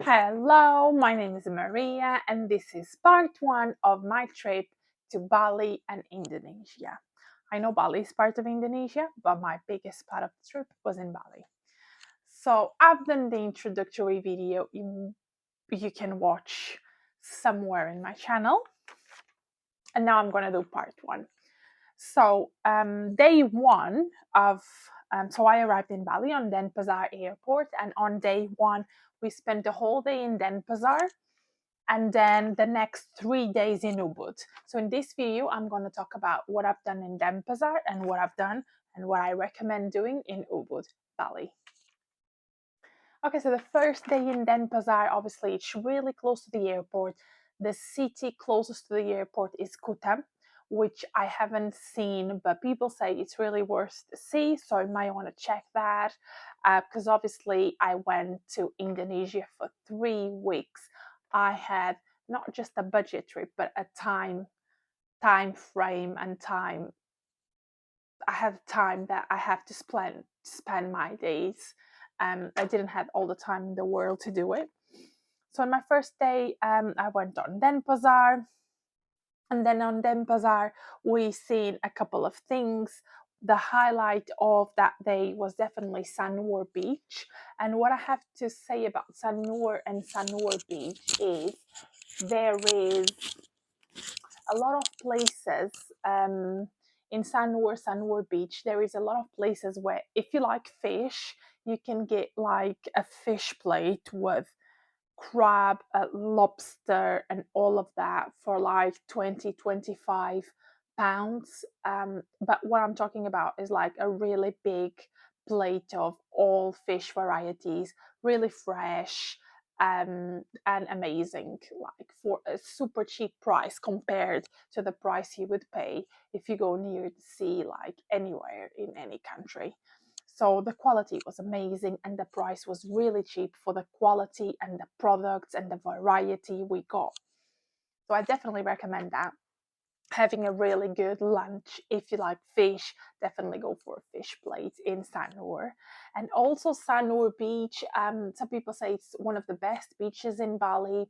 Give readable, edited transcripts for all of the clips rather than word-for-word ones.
Hello, my name is Maria, and this is part one of my trip to Bali and Indonesia. I know Bali is part of Indonesia, but my biggest part of the trip was in Bali. So I've done the introductory video you can watch somewhere in my channel, and now I'm gonna do part one. So day one of so I arrived in Bali on Denpasar airport, and on day one we spent the whole day in Denpasar and then the next 3 days in Ubud. So in this video, I'm going to talk about what I've done in Denpasar and what I've done and what I recommend doing in Ubud, Bali. Okay, so the first day in Denpasar, obviously, it's really close to the airport. The city closest to the airport is Kuta, which I haven't seen, but people say it's really worth to see. So I might want to check that because obviously I went to Indonesia for 3 weeks. I had not just a budget trip, but a time frame and time. I had time that I have to spend my days. I didn't have all the time in the world to do it. So on my first day, I went on Denpasar, and then on Denpasar we seen a couple of things. The highlight of that day was definitely Sanur Beach, and what I have to say about Sanur and Sanur Beach is there is a lot of places in Sanur Beach. There is a lot of places where, if you like fish, you can get like a fish plate with crab, lobster, and all of that for like 20-25 pounds. But what I'm talking about is like a really big plate of all fish varieties, really fresh and amazing, like for a super cheap price compared to the price you would pay if you go near the sea, like anywhere in any country. So the quality was amazing and the price was really cheap for the quality and the products and the variety we got. So I definitely recommend that. Having a really good lunch. If you like fish, definitely go for a fish plate in Sanur. And also Sanur Beach, some people say it's one of the best beaches in Bali.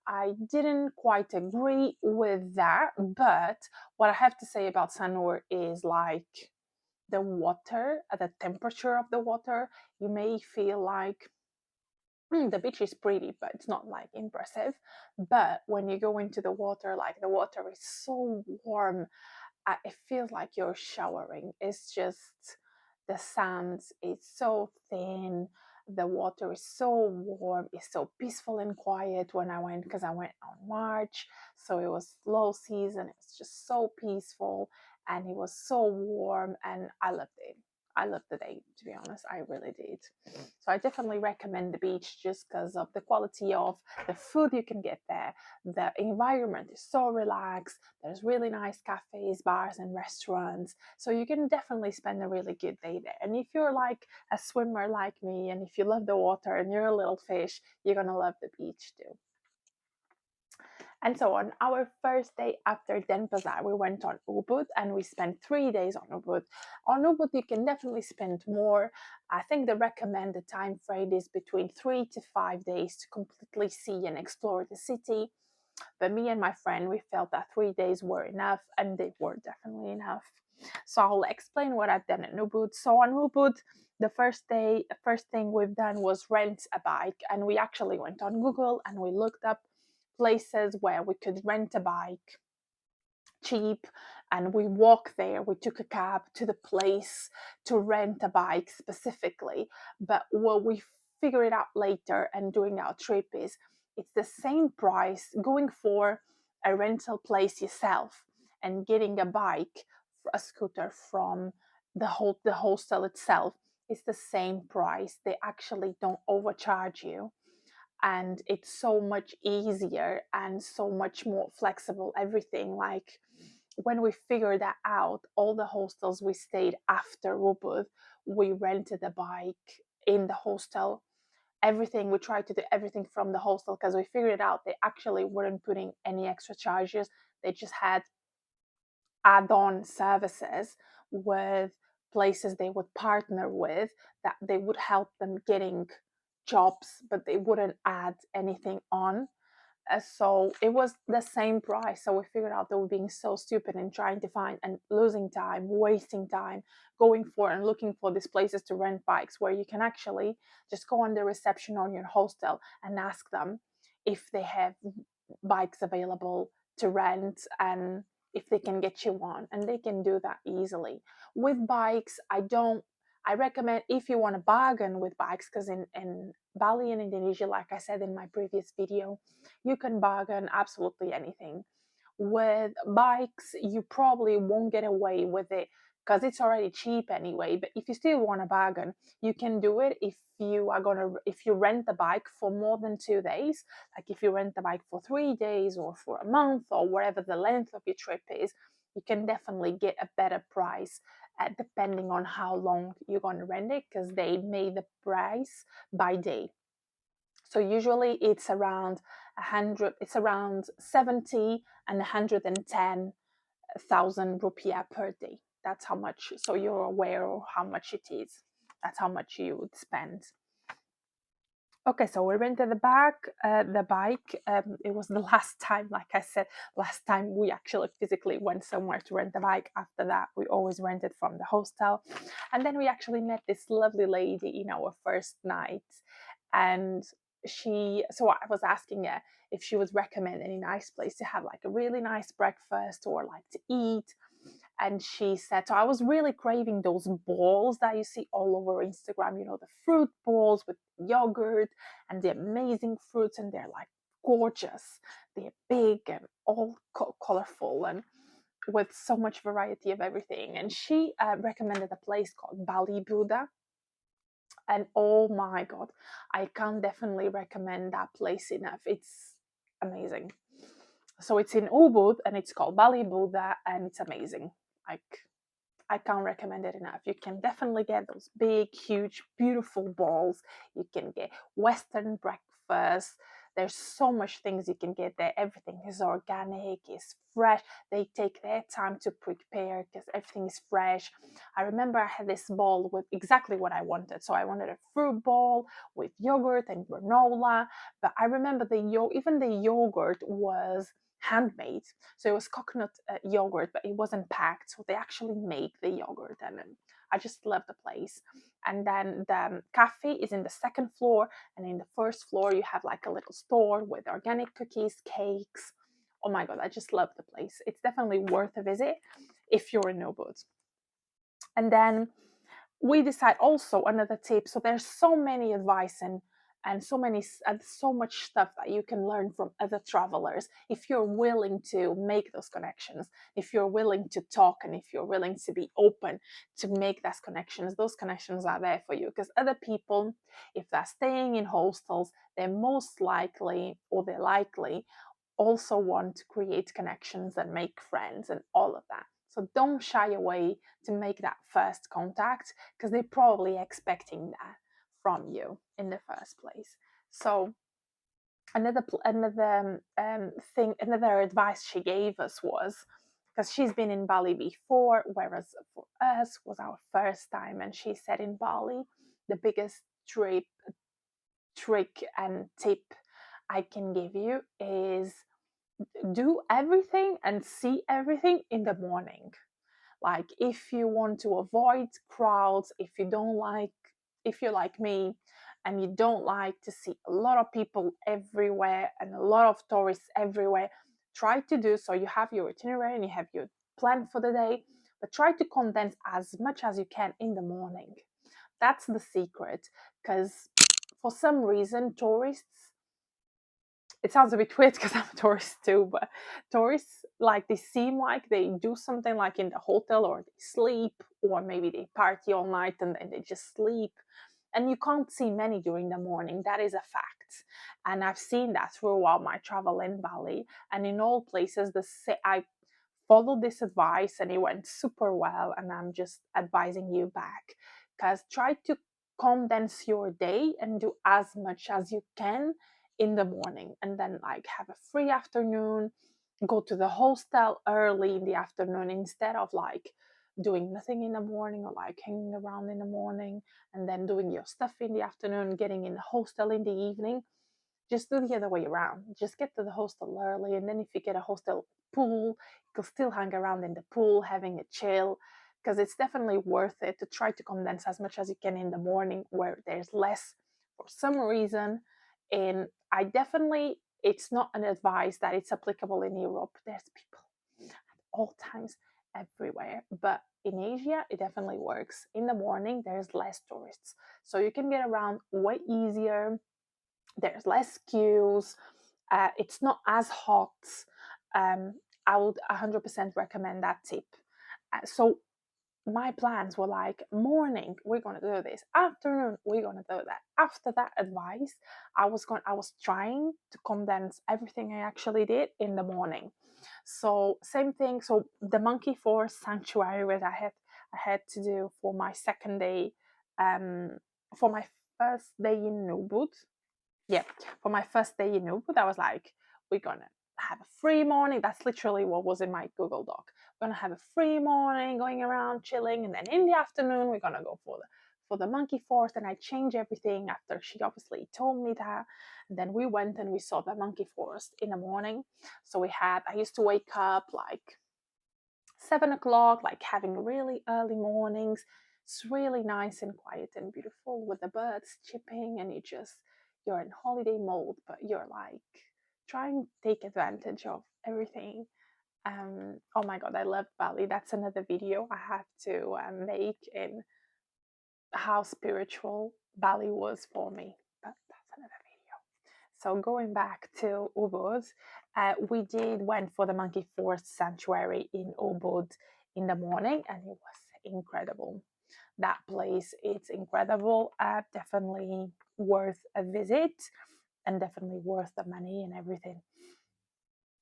I didn't quite agree with that, but what I have to say about Sanur is like the water, the temperature of the water, you may feel like the beach is pretty, but it's not like impressive. But when you go into the water, like the water is so warm, it feels like you're showering. It's just the sand is so thin. The water is so warm. It's so peaceful and quiet when I went because I went on March. So it was low season. It was just so peaceful and it was so warm and I loved it. I loved the day, to be honest. I really did. So I definitely recommend the beach just because of the quality of the food you can get there. The environment is so relaxed. There's really nice cafes, bars, and restaurants. So you can definitely spend a really good day there. And if you're like a swimmer like me, and if you love the water and you're a little fish, you're gonna love the beach too. And so on our first day after Denpasar, we went on Ubud and we spent 3 days on Ubud. On Ubud, you can definitely spend more. I think the recommended time frame is between 3 to 5 days to completely see and explore the city. But me and my friend, we felt that 3 days were enough, and they were definitely enough. So I'll explain what I've done in Ubud. So on Ubud, the first thing we've done was rent a bike, and we actually went on Google and we looked up places where we could rent a bike cheap, and we walked there. We took a cab to the place to rent a bike specifically. But what we figured out later and during our trip is it's the same price going for a rental place yourself and getting a bike, a scooter from the hostel itself. It's the same price. They actually don't overcharge you, and it's so much easier and so much more flexible, everything. Like when we figured that out, all the hostels we stayed after Ubud, we rented a bike in the hostel. Everything, we tried to do everything from the hostel because we figured out they actually weren't putting any extra charges. They just had add-on services with places they would partner with that they would help them getting jobs, but they wouldn't add anything on. So it was the same price. So we figured out they were being so stupid and trying to find and losing time, wasting time, going for and looking for these places to rent bikes where you can actually just go on the reception on your hostel and ask them if they have bikes available to rent and if they can get you one, and they can do that easily. With bikes, I recommend if you want to bargain with bikes, because in Bali and Indonesia, like I said in my previous video, you can bargain absolutely anything. With bikes, you probably won't get away with it because it's already cheap anyway. But if you still want to bargain, you can do it if you rent the bike for more than 2 days. Like if you rent the bike for 3 days or for a month or whatever the length of your trip is, you can definitely get a better price depending on how long you're going to rent it, because they made the price by day. So usually it's around 100, it's around 70 and 110,000 rupiah per day. That's how much, so you're aware of how much it is. That's how much you would spend. Okay, so we rented the bike. It was the last time, like I said, last time we actually physically went somewhere to rent the bike. After that, we always rented from the hostel. And then we actually met this lovely lady in our first night. And so I was asking her if she would recommend any nice place to have like a really nice breakfast or like to eat. And she said, so I was really craving those balls that you see all over Instagram, the fruit balls with yogurt and the amazing fruits, and they're like gorgeous. They're big and all colorful and with so much variety of everything. And she recommended a place called Bali Buddha. And oh my God, I can't definitely recommend that place enough. It's amazing. So it's in Ubud and it's called Bali Buddha and it's amazing. Like, I can't recommend it enough. You can definitely get those big, huge, beautiful balls. You can get Western breakfast. There's so much things you can get there. Everything is organic, is fresh. They take their time to prepare because everything is fresh. I remember I had this bowl with exactly what I wanted. So I wanted a fruit bowl with yogurt and granola. But I remember even the yogurt was handmade. So it was coconut yogurt, but it wasn't packed. So they actually make the yogurt, and I just love the place. And then the cafe is in the second floor, and in the first floor you have like a little store with organic cookies, cakes. Oh my God, I just love the place. It's definitely worth a visit if you're in Ubud. And then we decide also another tip. So there's so many advice and so much stuff that you can learn from other travelers if you're willing to make those connections, if you're willing to talk, and if you're willing to be open to make those connections are there for you. Because other people, if they're staying in hostels, they're most likely, or they're likely, also want to create connections and make friends and all of that. So don't shy away to make that first contact, because they're probably expecting that from you in the first place. So another advice she gave us was, because she's been in Bali before, whereas for us was our first time, and she said in Bali the biggest trick and tip I can give you is do everything and see everything in the morning. Like if you want to avoid crowds, if you're like me and you don't like to see a lot of people everywhere and a lot of tourists everywhere, try to do so. You have your itinerary and you have your plan for the day, but try to condense as much as you can in the morning. That's the secret, because for some reason tourists, it sounds a bit weird because I'm a tourist too, but tourists, like, they seem like they do something like in the hotel, or they sleep, or maybe they party all night and then they just sleep. And you can't see many during the morning. That is a fact. And I've seen that throughout my travel in Bali. And in all places, I followed this advice and it went super well. And I'm just advising you back, because try to condense your day and do as much as you can in the morning, and then like have a free afternoon, go to the hostel early in the afternoon instead of like doing nothing in the morning or like hanging around in the morning and then doing your stuff in the afternoon, getting in the hostel in the evening. Just do the other way around. Just get to the hostel early, and then if you get a hostel pool, you can still hang around in the pool having a chill, because it's definitely worth it to try to condense as much as you can in the morning where there's less for some reason. And I definitely, it's not an advice that it's applicable in Europe. There's people at all times everywhere, but in Asia it definitely works. In the morning there's less tourists, so you can get around way easier. There's less queues. It's not as hot. I would 100% recommend that tip. So my plans were like, morning we're gonna do this, afternoon we're gonna do that. After that advice, I was trying to condense everything I actually did in the morning. So same thing. So the monkey forest sanctuary, where I had to do for my second day, for my first day in Ubud. Yeah, for my first day in Ubud, I was like, we're gonna have a free morning. That's literally what was in my Google Doc. We're gonna have a free morning, going around chilling, and then in the afternoon we're gonna go for the monkey forest. And I changed everything after she obviously told me that. And then we went and we saw the monkey forest in the morning. So I used to wake up like 7 o'clock, like having really early mornings. It's really nice and quiet and beautiful with the birds chirping, and you're in holiday mode, but you're like trying to take advantage of everything. Oh my god, I love Bali. That's another video I have to make in how spiritual Bali was for me. But that's another video. So going back to Ubud, we did went for the monkey forest sanctuary in Ubud in the morning, and it was incredible. That place, it's incredible. Definitely worth a visit, and definitely worth the money and everything.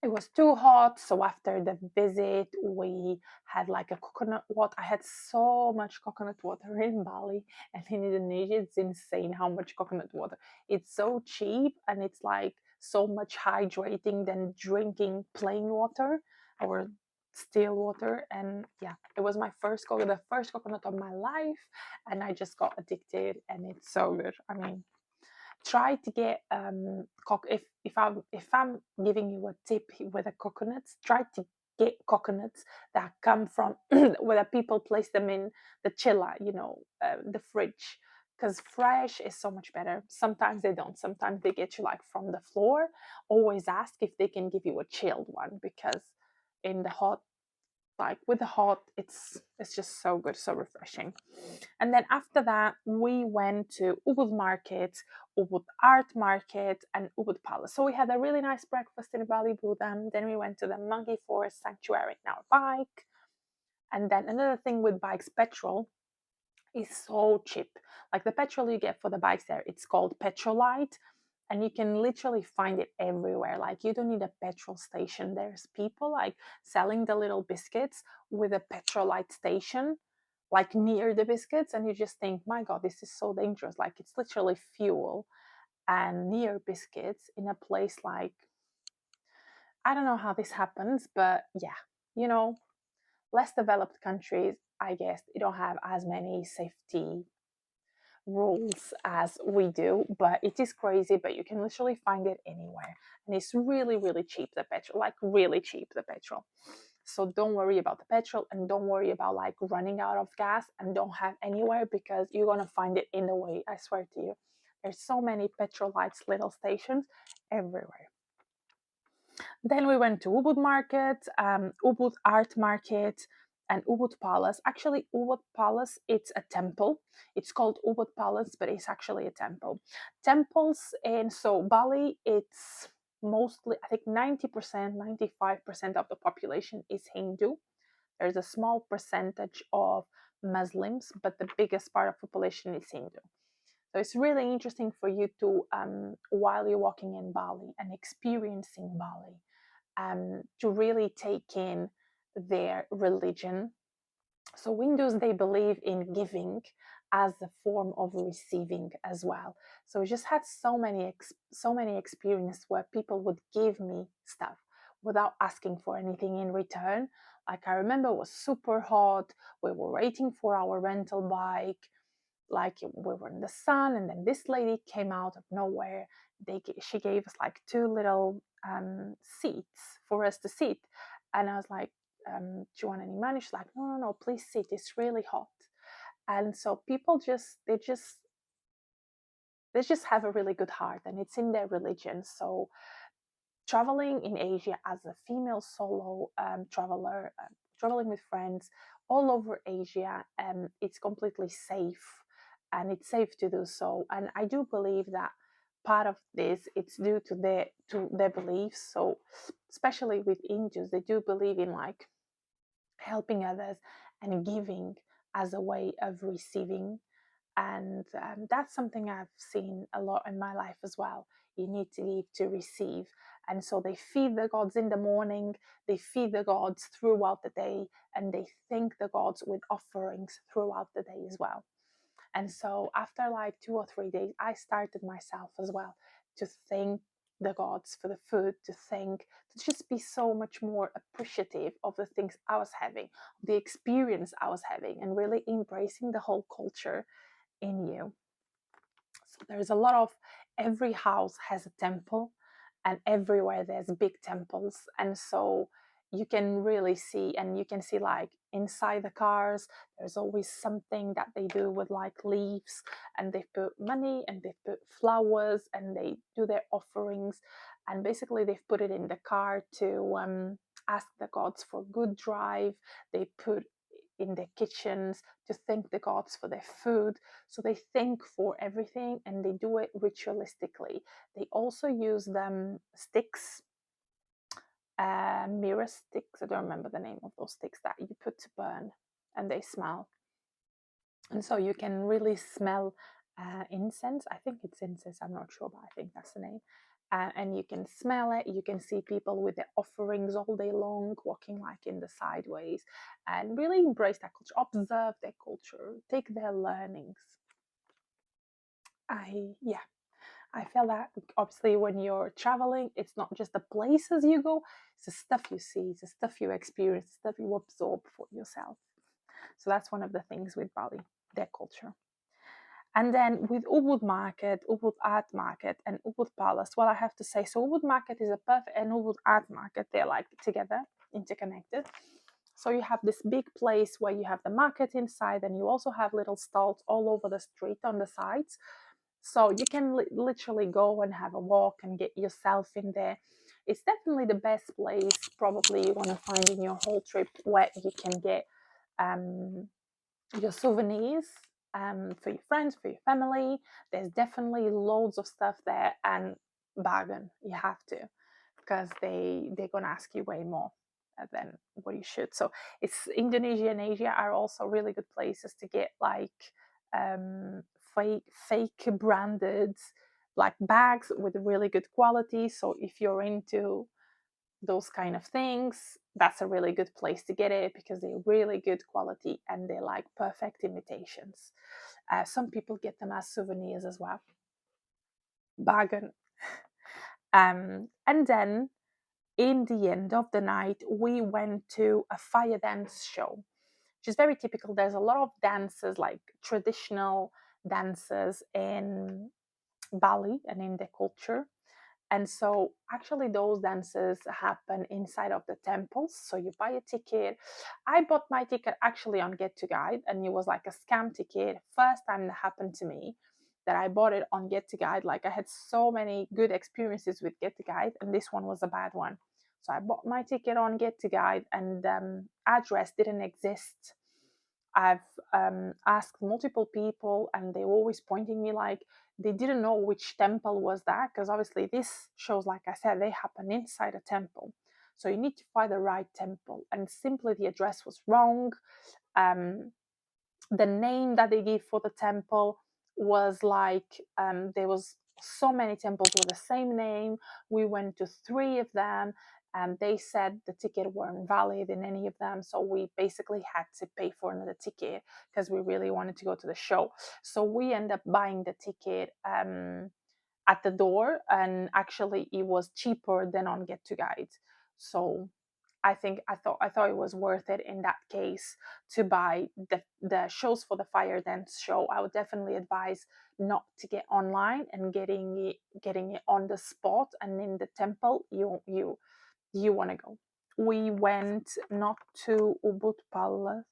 It was too hot, so after the visit we had like a coconut water. I had so much coconut water in Bali, and in Indonesia it's insane how much coconut water. It's so cheap, and it's like so much hydrating than drinking plain water or still water. And yeah, it was the first coconut of my life, and I just got addicted, and it's so good. I mean, try to get if I'm giving you a tip with the coconuts, try to get coconuts that come from where people place them in the chiller, the fridge, because fresh is so much better. Sometimes they don't, sometimes they get you like from the floor. Always ask if they can give you a chilled one, because in the hot, like with the hot, it's just so good, so refreshing. And then after that we went to Ubud Market, Ubud Art Market, and Ubud Palace. So we had a really nice breakfast in Bali Budam. Then we went to the monkey forest sanctuary in our bike. And then another thing with bikes, petrol is so cheap. Like the petrol you get for the bikes there, it's called Petrolite, and you can literally find it everywhere. Like you don't need a petrol station. There's people like selling the little biscuits with a Petrolite station like near the biscuits, and you just think, my god, this is so dangerous. Like it's literally fuel and near biscuits in a place like, I don't know how this happens, but yeah, you know, less developed countries, I guess, they don't have as many safety rules as we do, but it is crazy. But you can literally find it anywhere, and it's really really cheap, the petrol, like really cheap, the petrol. So don't worry about the petrol, and don't worry about like running out of gas and don't have anywhere, because you're gonna find it in the way. I swear to you, there's so many Petrolites little stations everywhere. Then we went to Ubud Market, Ubud Art Market, and Ubud Palace. Actually, Ubud Palace, it's a temple. It's called Ubud Palace, but it's actually a temple. Temples in so Bali, it's mostly, I think 90%, 95% of the population is Hindu. There's a small percentage of Muslims, but the biggest part of the population is Hindu. So it's really interesting for you to, while you're walking in Bali and experiencing Bali, to really take in their religion. So Hindus, they believe in giving as a form of receiving as well. So we just had so many experiences where people would give me stuff without asking for anything in return, Like I remember it was super hot. We were waiting for our rental bike, like we were in the sun, and then this lady came out of nowhere. She gave us like two little seats for us to sit, and I was like, do you want any money? She's like, no, no, no, please sit, it's really hot. And so people just they just have a really good heart, and it's in their religion. So traveling in Asia as a female solo traveler, traveling with friends all over Asia, it's completely safe, and it's safe to do so. And I do believe that part of this it's due to their beliefs. So especially with Hindus, they do believe in like helping others and giving as a way of receiving, and that's something I've seen a lot in my life as well. You need to give to receive. And so they feed the gods in the morning, they feed the gods throughout the day, and they thank the gods with offerings throughout the day as well. And so after like 2 or 3 days, I started myself as well to thank the gods for the food, to just be so much more appreciative of the things I was having, the experience I was having, and really embracing the whole culture in you. So there's a lot of, every house has a temple, and everywhere there's big temples. And so you can really see, and you can see like inside the cars, there's always something that they do with like leaves, and they put money and they put flowers and they do their offerings. And basically, they've put it in the car to ask the gods for good drive. They put in their kitchens to thank the gods for their food. So they thank for everything, and they do it ritualistically. They also use them sticks, mirror sticks. I don't remember the name of those sticks that you put to burn, and they smell. And so you can really smell incense. I think it's incense. I'm not sure, but I think that's the name. And you can smell it. You can see people with their offerings all day long, walking like in the sideways, and really embrace that culture, observe their culture, take their learnings. Yeah, I feel that obviously when you're traveling, it's not just the places you go, it's the stuff you see, it's the stuff you experience, the stuff you absorb for yourself. So that's one of the things with Bali, their culture. And then with Ubud Market, Ubud Art Market, and Ubud Palace, well, I have to say, so Ubud Market is a perfect, and Ubud Art Market, they're like together, interconnected. So you have this big place where you have the market inside, and you also have little stalls all over the street on the sides. So you can literally go and have a walk and get yourself in there. It's definitely the best place probably you want to find in your whole trip, where you can get um, your souvenirs for your friends, for your family. There's definitely loads of stuff there, and bargain. You have to, because they're gonna ask you way more than what you should. So it's Indonesia and Asia are also really good places to get like um, fake branded like bags with really good quality. So if you're into those kind of things, that's a really good place to get it, because they're really good quality and they're like perfect imitations. Some people get them as souvenirs as well. Bargain. And then in the end of the night, we went to a fire dance show, which is very typical. There's a lot of dances, like traditional dances in Bali and in the culture. And so actually those dances happen inside of the temples. So you buy a ticket. I bought my ticket actually on Get to Guide, and it was like a scam ticket. First time that happened to me, that I bought it on Get to Guide. Like I had so many good experiences with Get to Guide, and this one was a bad one. So I bought my ticket on Get to Guide, and address didn't exist. I've asked multiple people, and they were always pointing me like they didn't know which temple was that, because obviously this shows, like I said, they happen inside a temple. So you need to find the right temple, and simply the address was wrong. Um, the name that they gave for the temple was like there was so many temples with the same name. We went to three of them, and they said the ticket weren't valid in any of them, so we basically had to pay for another ticket because we really wanted to go to the show. So we ended up buying the ticket at the door, and actually it was cheaper than on Get to Guide. So I thought it was worth it in that case to buy the shows for the fire dance show. I would definitely advise not to get online and getting it on the spot and in the temple. You want to go. We went not to Ubud Palace.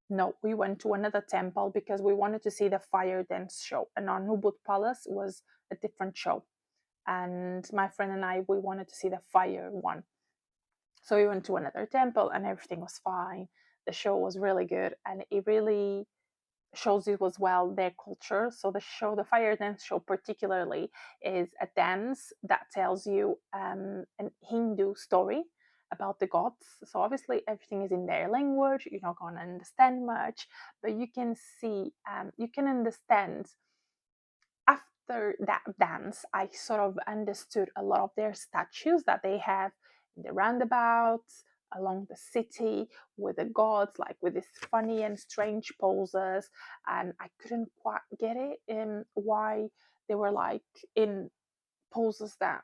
No, we went to another temple because we wanted to see the fire dance show. And on Ubud Palace was a different show. And my friend and I, we wanted to see the fire one. So we went to another temple and everything was fine. The show was really good and it really shows you as well their culture. So the fire dance show particularly, is a dance that tells you an Hindu story about the gods. So obviously everything is in their language. You're not going to understand much, but you can see, you can understand. After that dance, I sort of understood a lot of their statues that they have in the roundabouts along the city with the gods, like with these funny and strange poses. And I couldn't quite get it in why they were like in poses that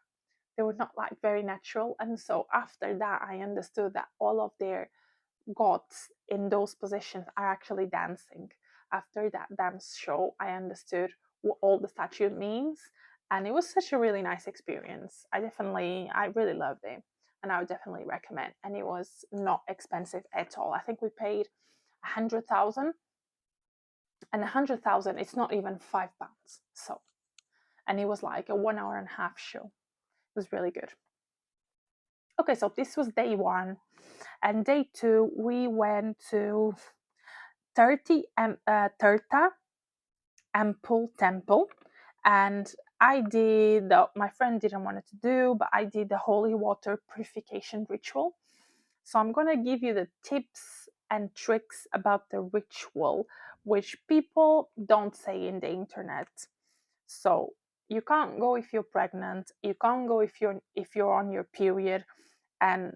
they were not like very natural. And so after that, I understood that all of their gods in those positions are actually dancing. After that dance show, I understood what all the statue means, and it was such a really nice experience. I really loved it, and I would definitely recommend. And it was not expensive at all. I think we paid 100,000, and 100,000, it's not even £5. So, and it was like a 1 hour and a half show. It was really good. Okay, so this was day one, and day two we went to 30 Ample Temple, and my friend didn't want it to do, but I did the holy water purification ritual. So I'm going to give you the tips and tricks about the ritual, which people don't say in the internet. So you can't go if you're pregnant, you can't go if you're on your period, and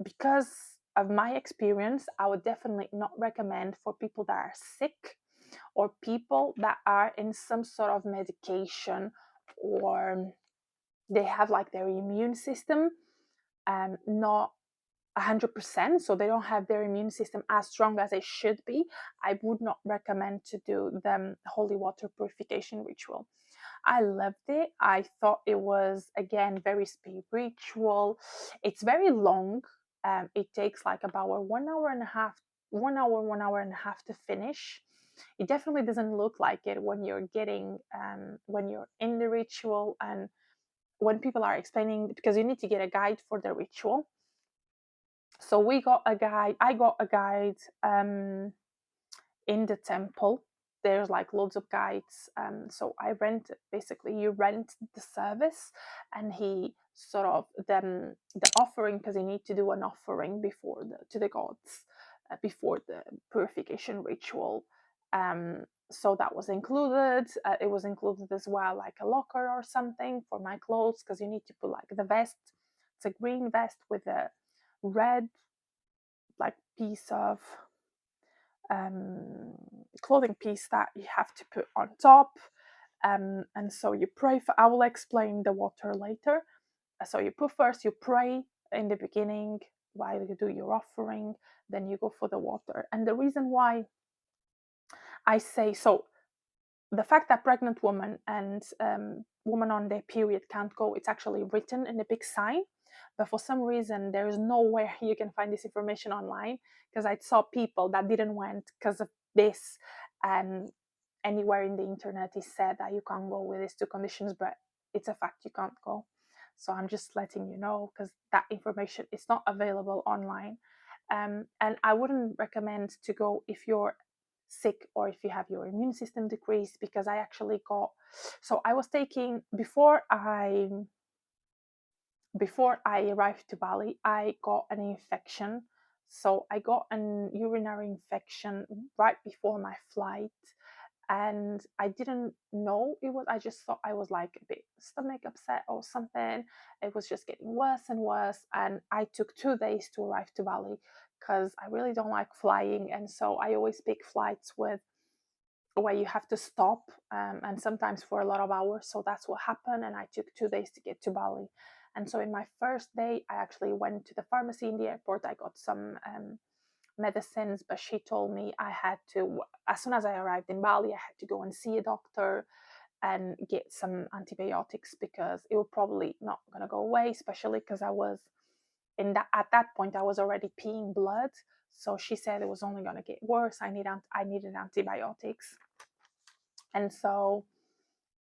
because of my experience, I would definitely not recommend for people that are sick or people that are in some sort of medication, or they have like their immune system not 100%, so they don't have their immune system as strong as it should be. I would not recommend to do the holy water purification ritual. I loved it. I thought it was, again, very spiritual. It's very long. It takes like about 1 hour and a half, 1 hour and a half to finish. It definitely doesn't look like it when when you're in the ritual and when people are explaining, because you need to get a guide for the ritual. So we got a guide. I got a guide in the temple. There's like loads of guides. So I rented, basically you rent the service, and he sort of the offering, because you need to do an offering to the gods before the purification ritual. So that was included. It was included as well, like a locker or something for my clothes, because you need to put like the vest. It's a green vest with a red like piece of clothing piece that you have to put on top. And so you pray for, I will explain the water later. So you pray in the beginning while you do your offering, then you go for the water. And the reason why I say so, the fact that pregnant women and women on their period can't go, it's actually written in a big sign. But for some reason, there is nowhere you can find this information online, because I saw people that didn't went because of this. And anywhere in the internet is said that you can't go with these two conditions, but it's a fact, you can't go. So I'm just letting you know, because that information is not available online. And I wouldn't recommend to go if you're sick or if you have your immune system decreased, because I actually got, so I was taking, before I arrived to Bali, I got an infection. So I got an urinary infection right before my flight, and I didn't know it was, I just thought I was like a bit stomach upset or something. It was just getting worse and worse, and I took 2 days to arrive to Bali, because I really don't like flying, and so I always pick flights with where you have to stop, and sometimes for a lot of hours. So that's what happened, and I took 2 days to get to Bali. And so in my first day, I actually went to the pharmacy in the airport. I got some medicines, but she told me I had to, as soon as I arrived in Bali, I had to go and see a doctor and get some antibiotics because it was probably not going to go away, especially because I was at that point I was already peeing blood. So she said it was only going to get worse. I needed antibiotics. And so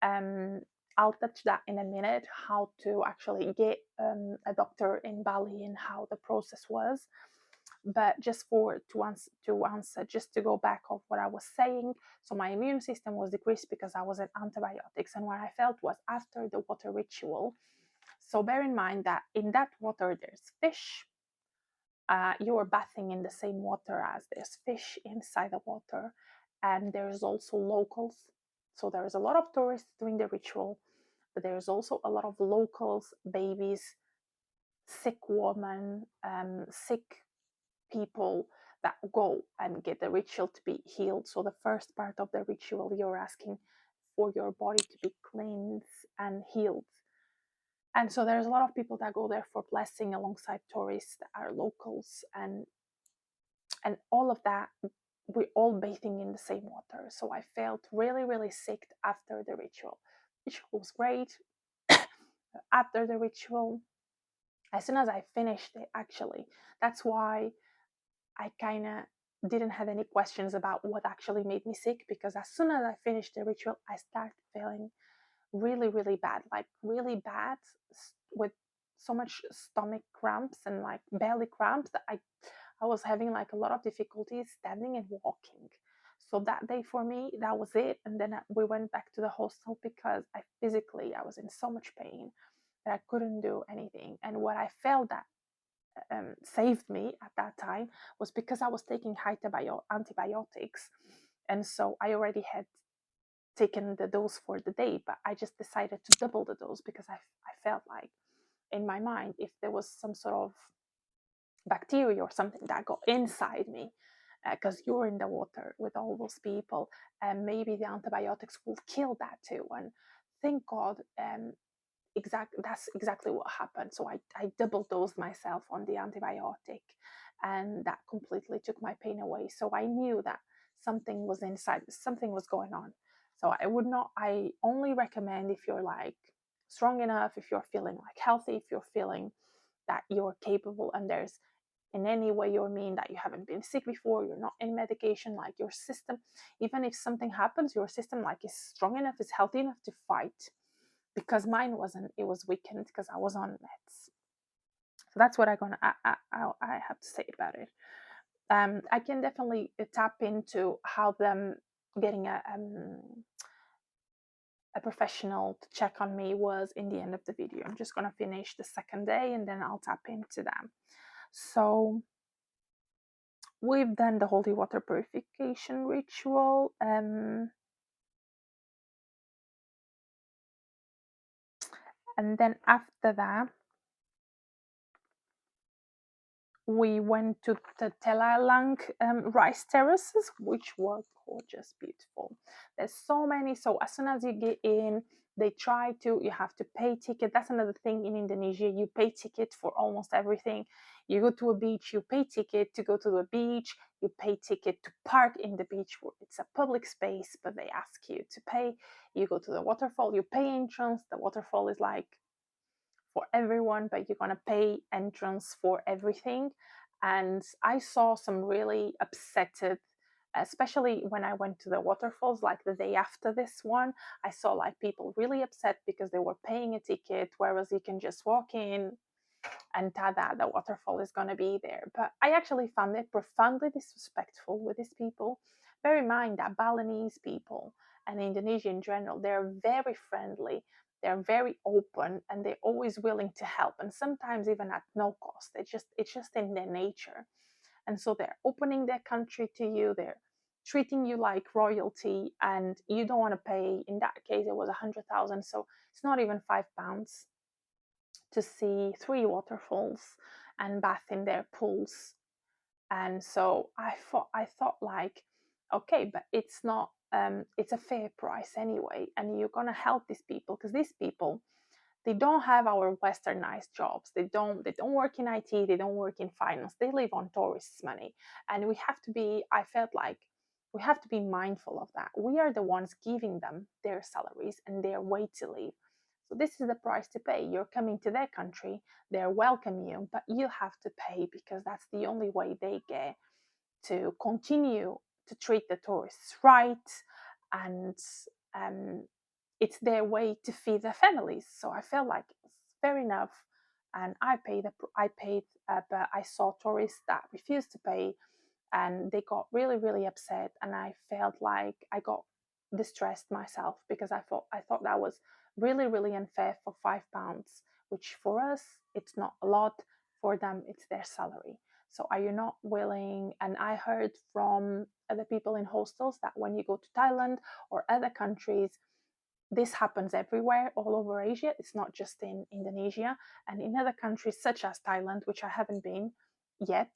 I'll touch that in a minute, how to actually get a doctor in Bali and how the process was. But just just to go back of what I was saying. So my immune system was decreased because I was on antibiotics. And what I felt was after the water ritual. So bear in mind that in that water, there's fish. You are bathing in the same water as there's fish inside the water. And there's also locals. So there's a lot of tourists doing the ritual, but there's also a lot of locals, babies, sick women, sick people that go and get the ritual to be healed. So the first part of the ritual, you're asking for your body to be cleansed and healed. And so there's a lot of people that go there for blessing alongside tourists that are locals, and all of that, we're all bathing in the same water. So I felt really, really sick after the ritual. The ritual was great. After the ritual, as soon as I finished it, actually, that's why I kind of didn't have any questions about what actually made me sick, because as soon as I finished the ritual, I started feeling really, really bad, like really bad, with so much stomach cramps and like belly cramps that I was having like a lot of difficulties standing and walking. So that day for me, that was it. And then we went back to the hostel because I was in so much pain that I couldn't do anything. And what I felt that saved me at that time was because I was taking high antibiotics. And so I already had taken the dose for the day, but I just decided to double the dose because I felt like in my mind, if there was some sort of bacteria or something that got inside me, because you're in the water with all those people, and maybe the antibiotics will kill that too. And thank God, that's exactly what happened. So I double dosed myself on the antibiotic, and that completely took my pain away. So I knew that something was inside, something was going on. So I only recommend if you're like strong enough, if you're feeling like healthy, if you're feeling that you're capable, and there's in any way you mean that you haven't been sick before, you're not in medication, like your system, even if something happens, your system like is strong enough, is healthy enough to fight. Because mine wasn't, it was weakened because I was on meds. So that's what I have to say about it. I can definitely tap into how them getting a professional to check on me was in the end of the video. I'm just going to finish the second day and then I'll tap into them. So we've done the holy water purification ritual. And then after that, we went to the Telalang rice terraces, which were gorgeous, beautiful. There's so many. So as soon as you get in, you have to pay ticket. That's another thing in Indonesia. You pay ticket for almost everything. You go to a beach, you pay ticket to go to the beach. You pay ticket to park in the beach. It's a public space, but they ask you to pay. You go to the waterfall, you pay entrance. The waterfall is like for everyone, but you're gonna pay entrance for everything. And I saw some really upsetted, especially when I went to the waterfalls, like the day after this one, I saw like people really upset because they were paying a ticket, whereas you can just walk in and tada, the waterfall is gonna be there. But I actually found it profoundly disrespectful with these people. Bear in mind that Balinese people and Indonesia in general, they're very friendly, they're very open, and they're always willing to help, and sometimes even at no cost. It's just in their nature. And so they're opening their country to you, they're treating you like royalty, and you don't want to pay. In that case it was 100,000, so it's not even £5 to see 3 waterfalls and bath in their pools. And so I thought like, okay, but it's not it's a fair price anyway, and you're gonna help these people, because these people, they don't have our westernized jobs. They don't work in IT, they don't work in finance. They live on tourists' money. And we have to be, I felt like we have to be mindful of that. We are the ones giving them their salaries and their way to live. So this is the price to pay. You're coming to their country, they're welcome you, but you have to pay because that's the only way they get to continue to treat the tourists right, and um, it's their way to feed their families. So I felt like it's fair enough, and I paid, but I saw tourists that refused to pay, and they got really really upset, and I felt like I got distressed myself because I thought that was really really unfair for £5, which for us it's not a lot, for them it's their salary. So are you not willing? And I heard from other people in hostels that when you go to Thailand or other countries, this happens everywhere, all over Asia. It's not just in Indonesia, and in other countries such as Thailand, which I haven't been yet.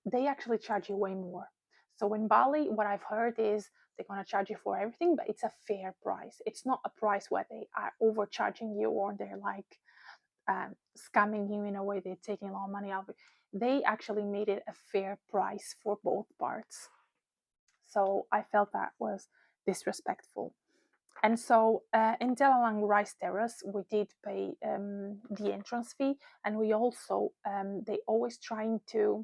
They actually charge you way more. So in Bali, what I've heard is they're going to charge you for everything, but it's a fair price. It's not a price where they are overcharging you or they're like scamming you in a way. They're taking a lot of money out of it. They actually made it a fair price for both parts. So I felt that was disrespectful. And so in Delalang Rice Terrace, we did pay the entrance fee, and we also they always trying to.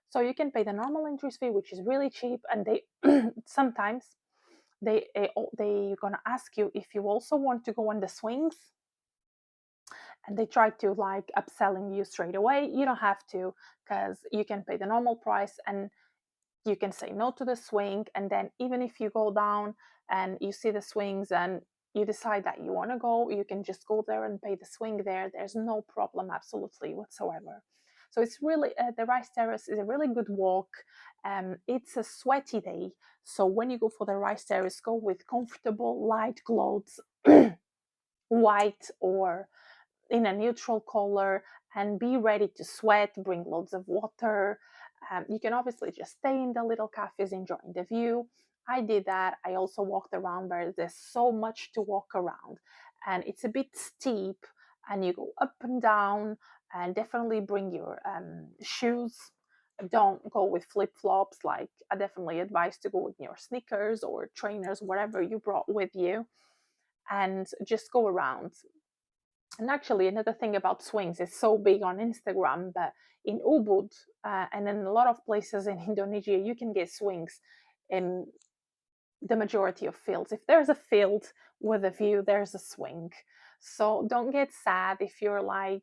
So you can pay the normal entrance fee, which is really cheap, and they sometimes they gonna ask you if you also want to go on the swings, and they try to like upselling you straight away. You don't have to, because you can pay the normal price and you can say no to the swing, and then even if you go down and you see the swings and you decide that you want to go, you can just go there and pay the swing there. There's no problem absolutely whatsoever. So it's really the rice terrace is a really good walk. It's a sweaty day, so when you go for the rice terrace, go with comfortable light clothes, white or in a neutral color, and be ready to sweat. Bring loads of water. You can obviously just stay in the little cafes enjoying the view. I did that. I also walked around where there's so much to walk around, and it's a bit steep, and you go up and down. And definitely bring your shoes. Don't go with flip flops. Like, I definitely advise to go with your sneakers or trainers, whatever you brought with you, and just go around. And actually, another thing about swings is so big on Instagram, but in Ubud and in a lot of places in Indonesia, you can get swings in the majority of fields. If there's a field with a view, there's a swing. So don't get sad if you're like,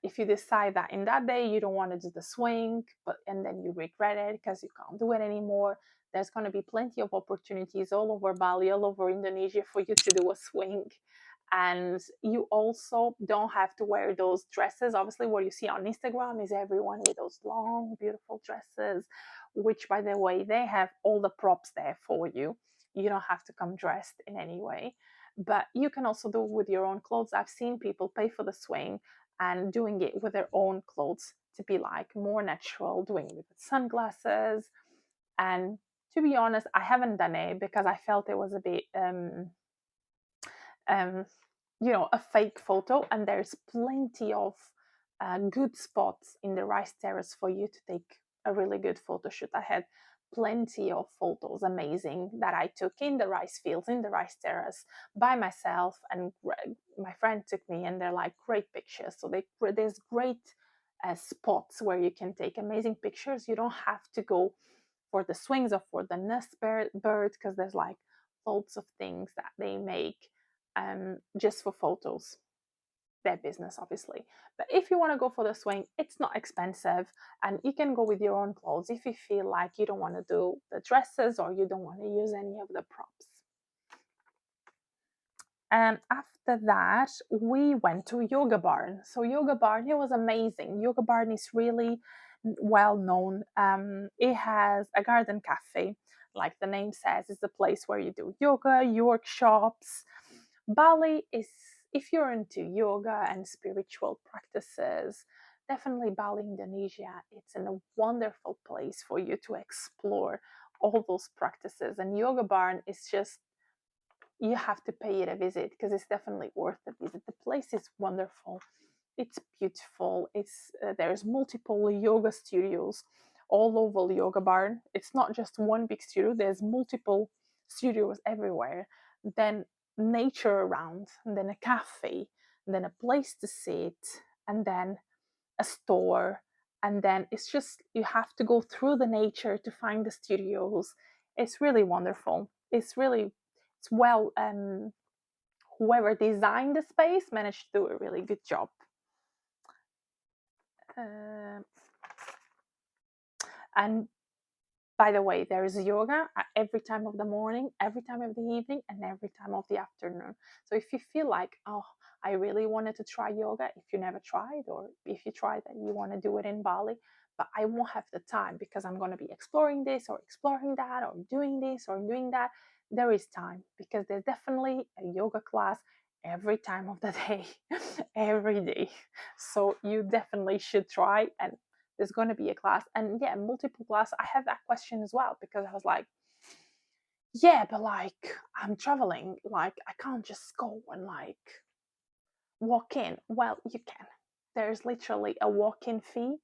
if you decide that in that day you don't want to do the swing, but and then you regret it because you can't do it anymore. There's going to be plenty of opportunities all over Bali, all over Indonesia for you to do a swing. And you also don't have to wear those dresses. Obviously, what you see on Instagram is everyone with those long, beautiful dresses, which, by the way, they have all the props there for you. You don't have to come dressed in any way. But you can also do it with your own clothes. I've seen people pay for the swing and doing it with their own clothes to be like more natural, doing it with sunglasses. And to be honest, I haven't done it because I felt it was a bit um, a fake photo, and there's plenty of good spots in the rice terrace for you to take a really good photo shoot. I had plenty of photos, amazing, that I took in the rice fields, in the rice terrace by myself, and my friend took me, and they're like great pictures. So there's great spots where you can take amazing pictures. You don't have to go for the swings or for the nest bird, because there's like loads of things that they make just for photos. Their business, obviously. But if you want to go for the swing, it's not expensive, and you can go with your own clothes if you feel like you don't want to do the dresses or you don't want to use any of the props. And after that, we went to Yoga Barn. So Yoga Barn, it was amazing. Yoga Barn is really well known. It has a garden cafe, like the name says. It's a place where you do yoga, workshops. Bali is, if you're into yoga and spiritual practices, definitely Bali, Indonesia. It's a wonderful place for you to explore all those practices. And Yoga Barn is just you have to pay it a visit because it's definitely worth the visit. The place is wonderful. It's beautiful. It's there's multiple yoga studios all over the yoga barn. It's not just one big studio. There's multiple studios everywhere. Then nature around, and then a cafe, and then a place to sit, and then a store, and then it's just you have to go through the nature to find the studios. It's really wonderful. It's well, whoever designed the space managed to do a really good job. uh, and by the way, there is yoga at every time of the morning, every time of the evening, and every time of the afternoon. So if you feel like, oh, I really wanted to try yoga, if you never tried, or if you tried and you want to do it in Bali, but I won't have the time because I'm going to be exploring this or exploring that or doing this or doing that, there is time because there's definitely a yoga class every time of the day, every day. So you definitely should try, and there's going to be a class. And yeah, multiple class. I have that question as well because I was like, yeah, but like I'm traveling, like I can't just go and like walk in. Well, you can. There's literally a walk-in fee,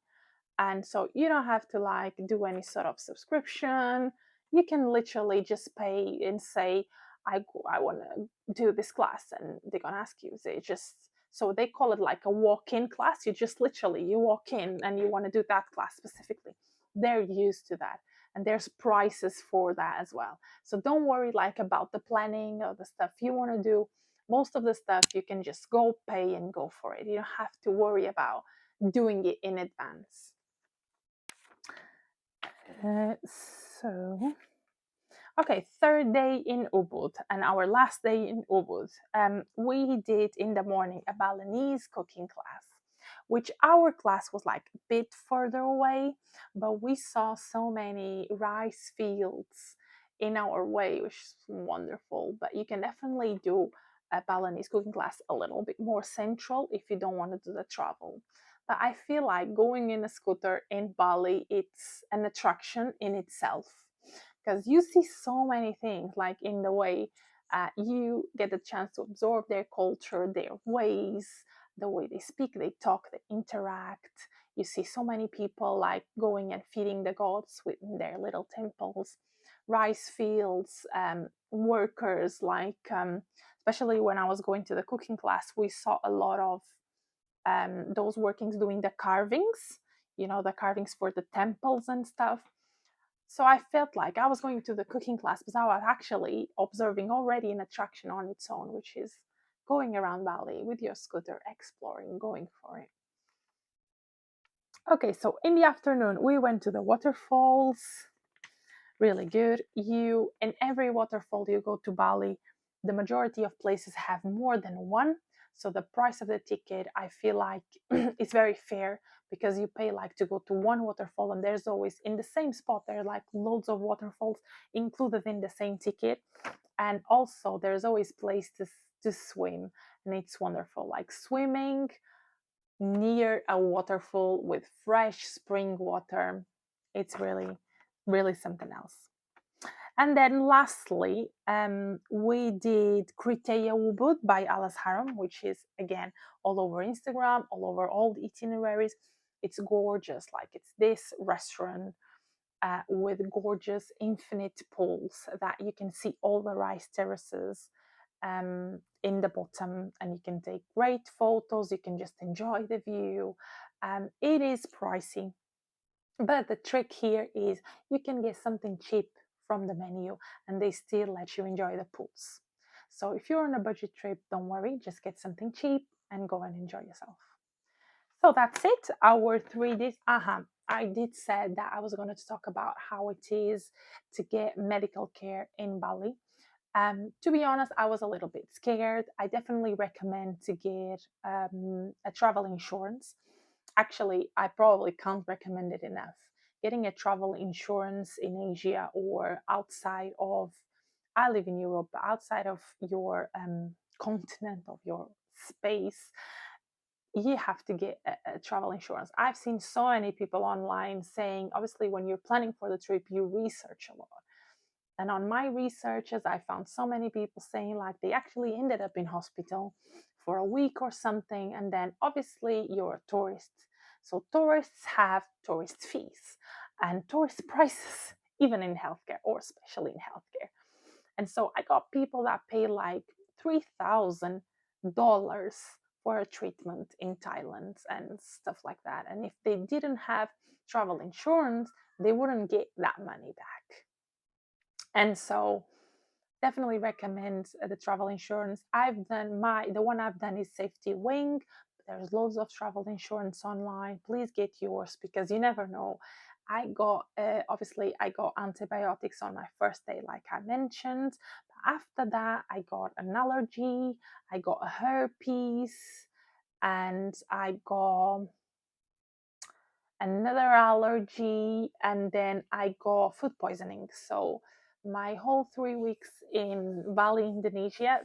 and so you don't have to like do any sort of subscription. You can literally just pay and say, I want to do this class, and they're gonna ask you. They just, so they call it like a walk-in class. You just literally you walk in and you want to do that class specifically. They're used to that, and there's prices for that as well. So don't worry like about the planning or the stuff you want to do. Most of the stuff you can just go pay and go for it. You don't have to worry about doing it in advance. Uh, so, okay, third day in Ubud and our last day in Ubud. We did in the morning a Balinese cooking class, which our class was like a bit further away, but we saw so many rice fields in our way, which is wonderful. But you can definitely do a Balinese cooking class a little bit more central if you don't want to do the travel. But I feel like going in a scooter in Bali, it's an attraction in itself because you see so many things like in the way you get the chance to absorb their culture, their ways, the way they speak, they talk, they interact. You see so many people like going and feeding the gods within their little temples, rice fields, workers like, especially when I was going to the cooking class, we saw a lot of those workings doing the carvings, the carvings for the temples and stuff. So I felt like I was going to the cooking class, but I was actually observing already an attraction on its own, which is going around Bali with your scooter, exploring, going for it. Okay, so in the afternoon, we went to the waterfalls. Really good. You in every waterfall you go to Bali, the majority of places have more than one. So the price of the ticket, I feel like is very fair because you pay like to go to one waterfall, and there's always in the same spot there are like loads of waterfalls included in the same ticket. And also there's always place to swim, and it's wonderful. Like swimming near a waterfall with fresh spring water, it's really really something else. And then lastly, we did Criteria Ubud by Alas Haram, which is again all over Instagram, all over all the itineraries. It's gorgeous, like it's this restaurant with gorgeous infinite pools that you can see all the rice terraces in the bottom, and you can take great photos. You can just enjoy the view. It is pricey, but the trick here is you can get something cheap from the menu and they still let you enjoy the pools. So if you're on a budget trip, don't worry, just get something cheap and go and enjoy yourself. So that's it, our 3 days. I did say that I was going to talk about how it is to get medical care in Bali. To be honest, I was a little bit scared. I definitely recommend to get a travel insurance. Actually, I probably can't recommend it enough. Getting a travel insurance in Asia or outside of, I live in Europe, but outside of your continent, of your space, you have to get a travel insurance. I've seen so many people online saying, obviously, when you're planning for the trip, you research a lot. And on my researches, I found so many people saying like they actually ended up in hospital for a week or something. And then obviously you're tourists. So tourists have tourist fees and tourist prices, even in healthcare, or especially in healthcare. And so I got people that pay like $3,000 for a treatment in Thailand and stuff like that. And if they didn't have travel insurance, they wouldn't get that money back. And so definitely recommend the travel insurance. The one I've done is Safety Wing. There's loads of travel insurance online. Please get yours because you never know. I got antibiotics on my first day, like I mentioned. But after that, I got an allergy, I got a herpes, and I got another allergy, and then I got food poisoning. So my whole 3 weeks in Bali, Indonesia,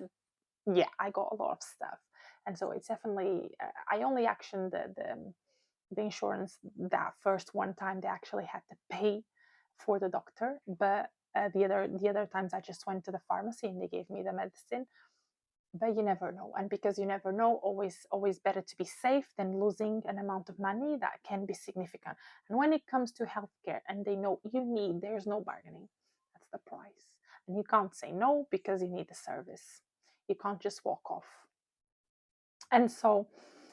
yeah, I got a lot of stuff. And so it's definitely, I only actioned the insurance that first one time they actually had to pay for the doctor, but the other times I just went to the pharmacy and they gave me the medicine. But you never know, and because you never know, always better to be safe than losing an amount of money that can be significant. And when it comes to healthcare and they know you need, there's no bargaining. That's the price, and you can't say no because you need the service. You can't just walk off. And so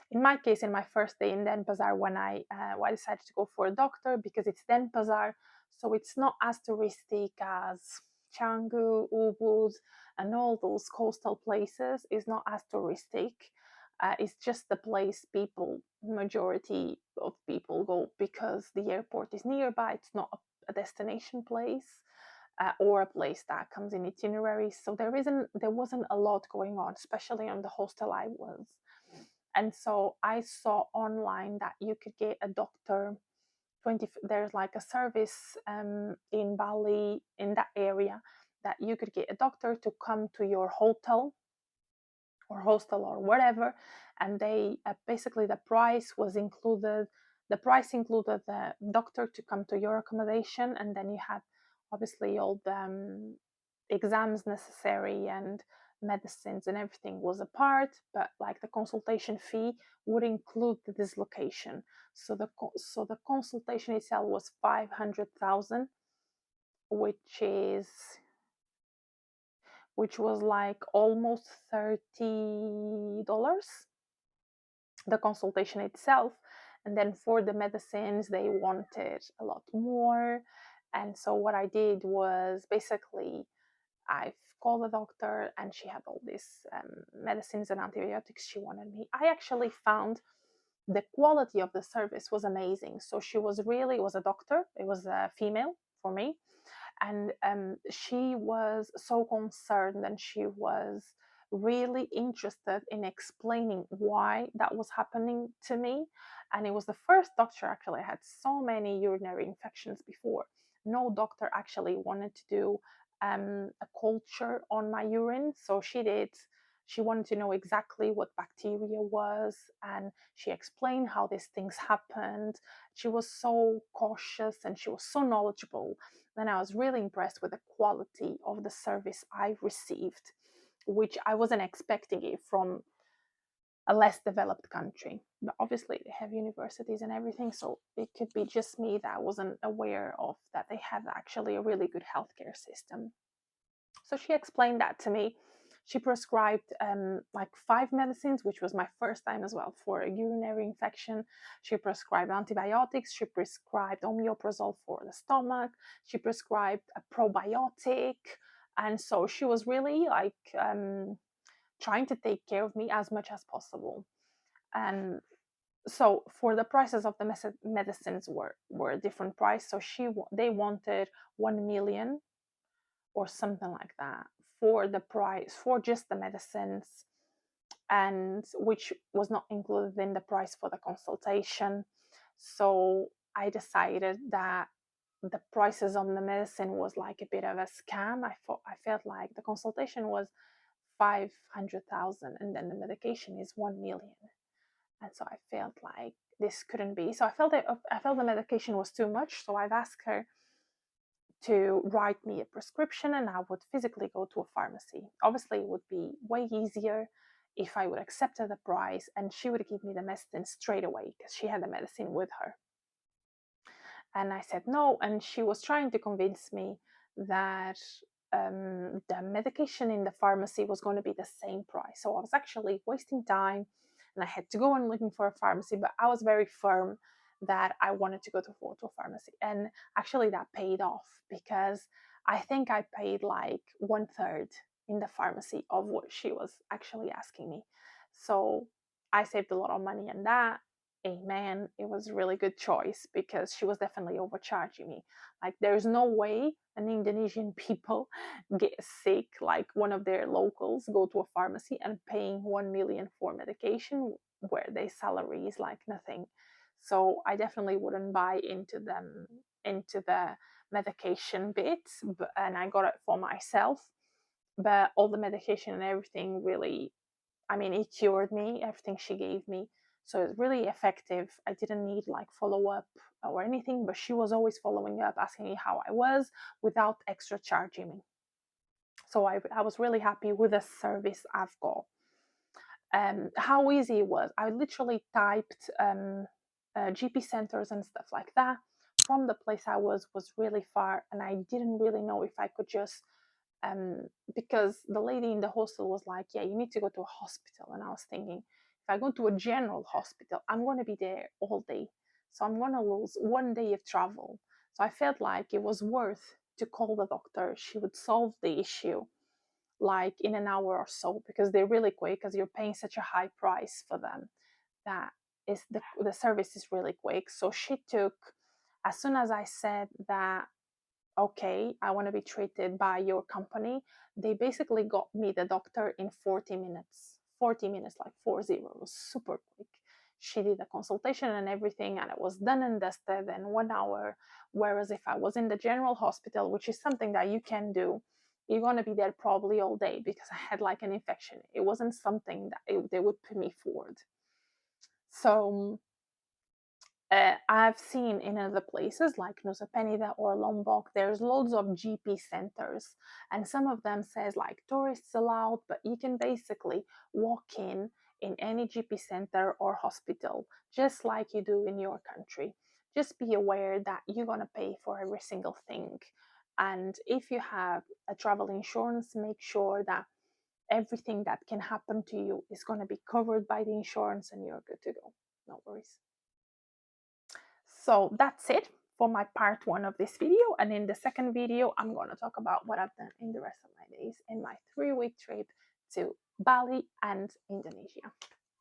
in my case, in my first day in Denpasar, when I decided to go for a doctor because it's Denpasar, so it's not as touristic as Canggu, Ubud, and all those coastal places. It's not as touristic. It's just the place majority of people go because the airport is nearby. It's not a destination place. Or a place that comes in itineraries. So there wasn't a lot going on, especially on the hostel I was. And so I saw online that you could get a doctor 20, there's like a service in Bali, in that area, that you could get a doctor to come to your hotel or hostel or whatever, and they basically the price included the doctor to come to your accommodation, and then you had obviously all the exams necessary and medicines and everything was a part, but like the consultation fee would include the dislocation. So the consultation itself was 500,000, which was like almost $30, the consultation itself. And then for the medicines, they wanted a lot more. And so what I did was basically I've called the doctor and she had all these medicines and antibiotics she wanted me. I actually found the quality of the service was amazing. So she was really, it was a doctor, it was a female for me. And she was so concerned and she was really interested in explaining why that was happening to me. And it was the first doctor, actually. I had so many urinary infections before. No doctor actually wanted to do a culture on my urine. So she did. She wanted to know exactly what bacteria was, and she explained how these things happened. She was so cautious and she was so knowledgeable. And I was really impressed with the quality of the service I received, which I wasn't expecting it from a less developed country. But obviously, they have universities and everything, so it could be just me that wasn't aware of that they have actually a really good healthcare system. So she explained that to me. She prescribed like 5 medicines, which was my first time as well for a urinary infection. She prescribed antibiotics. She prescribed omeprazole for the stomach. She prescribed a probiotic. And so she was really like trying to take care of me as much as possible. And so for the prices of the medicines were a different price. So they wanted 1 million or something like that for the price for just the medicines, and which was not included in the price for the consultation. So I decided that the prices on the medicine was like a bit of a scam. I felt like the consultation was 500,000 and then the medication is 1 million, and so I felt like this couldn't be. So I felt the medication was too much. So I've asked her to write me a prescription, and I would physically go to a pharmacy. Obviously, it would be way easier if I would accept the price and she would give me the medicine straight away because she had the medicine with her. And I said no, and she was trying to convince me that the medication in the pharmacy was going to be the same price. So I was actually wasting time, and I had to go and looking for a pharmacy. But I was very firm that I wanted to go to a pharmacy, and actually that paid off because I think I paid like 1/3 in the pharmacy of what she was actually asking me. So I saved a lot of money in that. Amen. It was a really good choice because she was definitely overcharging me. Like, there's no way an Indonesian people get sick, like one of their locals go to a pharmacy and paying 1 million for medication where their salary is like nothing. So I definitely wouldn't buy into the medication bit, and I got it for myself. But all the medication and everything really, I mean, it cured me, everything she gave me. So it's really effective. I didn't need like follow up or anything, but she was always following up, asking me how I was without extra charging me. So I was really happy with the service I've got. How easy it was. I literally typed GP centers and stuff like that. From the place I was really far, and I didn't really know if I could just because the lady in the hostel was like, yeah, you need to go to a hospital. And I was thinking, if I go to a general hospital, I'm going to be there all day. So I'm going to lose 1 day of travel. So I felt like it was worth to call the doctor. She would solve the issue like in an hour or so because they're really quick because you're paying such a high price for them that is the service is really quick. So she took, as soon as I said that okay, I want to be treated by your company, they basically got me the doctor in 40 minutes. 40 minutes, like 40. It was super quick. She did a consultation and everything, and it was done and dusted in 1 hour. Whereas if I was in the general hospital, which is something that you can do, you're going to be there probably all day because I had like an infection. It wasn't something that they would put me forward. So I've seen in other places like Nusa Penida or Lombok, there's loads of GP centers, and some of them says like tourists allowed, but you can basically walk in any GP center or hospital, just like you do in your country. Just be aware that you're gonna pay for every single thing, and if you have a travel insurance, make sure that everything that can happen to you is gonna be covered by the insurance, and you're good to go. No worries. So that's it for my part 1 of this video. And in the second video, I'm going to talk about what I've done in the rest of my days in my 3-week trip to Bali and Indonesia.